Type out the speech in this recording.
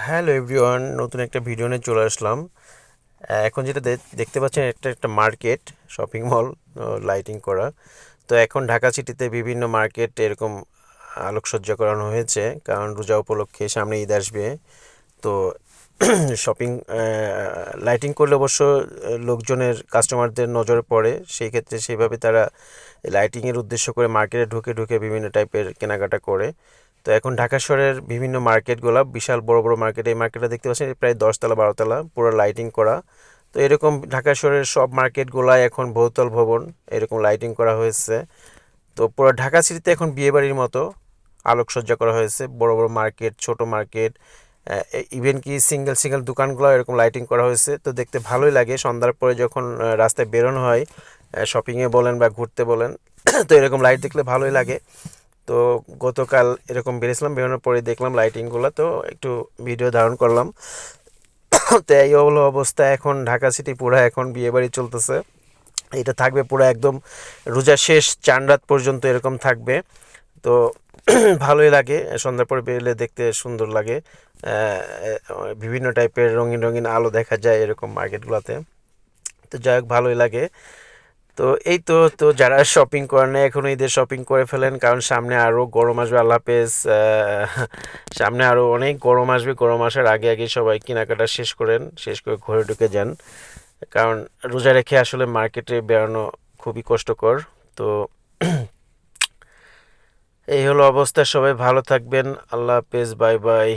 Hello everyone, নতুন একটা video নিয়ে চলে আসলাম। এখন যেটা দেখতে পাচ্ছেন একটা একটা মার্কেট, শপিং মল, লাইটিং করা। তো এখন ঢাকা সিটিতে বিভিন্ন মার্কেট এরকম আলোকসজ্জা করানো হয়েছে, কারণ রোজা উপলক্ষে সামনে ঈদ আসবে। তো শপিং লাইটিং করলে অবশ্য লোকজনের, কাস্টমারদের নজরে পড়ে, সেই ক্ষেত্রে সেইভাবে তারা লাইটিংয়ের উদ্দেশ্য করে মার্কেটে ঢুকে ঢুকে বিভিন্ন টাইপের কেনাকাটা করে। তো এখন ঢাকা শহরের বিভিন্ন মার্কেটগুলো বিশাল বড় বড় মার্কেট, এই মার্কেটটা দেখতে পাচ্ছেন প্রায় 10 তলা 12 তলা, পুরো লাইটিং করা। তো এরকম ঢাকা শহরের সব মার্কেটগুলাই এখন বহুতল ভবন, এরকম লাইটিং করা হয়েছে। তো পুরো ঢাকা সিটিতে এখন বিয়েবাড়ির মতো আলোকসজ্জা করা হয়েছে, বড় বড় মার্কেট, ছোট মার্কেট, ইভেন কি সিঙ্গেল সিঙ্গেল দোকানগুলো এরকম লাইটিং করা হয়েছে। তো দেখতে ভালোই লাগে সন্ধ্যার পরে যখন রাস্তায় বেরোনো হয়, শপিংয়ে বলেন বা ঘুরতে বলেন, তো এরকম লাইট দেখলে ভালোই লাগে। তো গতকাল এরকম বেরিয়েছিলাম, বেরোনোর পরে দেখলাম লাইটিংগুলো, তো একটু ভিডিও ধারণ করলাম। তো এই হলো অবস্থা, এখন ঢাকা সিটি পুরো এখন বিয়েবাড়ি চলতেছে। এটা থাকবে পুরো একদম রোজার শেষ চার রাত পর্যন্ত এরকম থাকবে। তো ভালোই লাগে, সন্ধ্যার পরে বেরোলে দেখতে সুন্দর লাগে। বিভিন্ন টাইপের রঙিন রঙিন আলো দেখা যায় এরকম মার্কেটগুলোতে। তো যাই হোক, ভালোই লাগে। তো এই তো, যারা শপিং করেন না এখনো ঈদের শপিং করে ফেলেন, কারণ সামনে আরও গরম আসবে। আল্লাহ হাফেজ। সামনে আরও অনেক গরম আসবে, গরম আসার আগে আগে সবাই কেনাকাটা শেষ করেন, শেষ করে ঘরে ঢুকে যান। কারণ রোজা রেখে আসলে মার্কেটে বেরোনো খুবই কষ্টকর। তো এই হলো অবস্থা, সবাই ভালো থাকবেন। আল্লাহ হাফেজ, বাই বাই।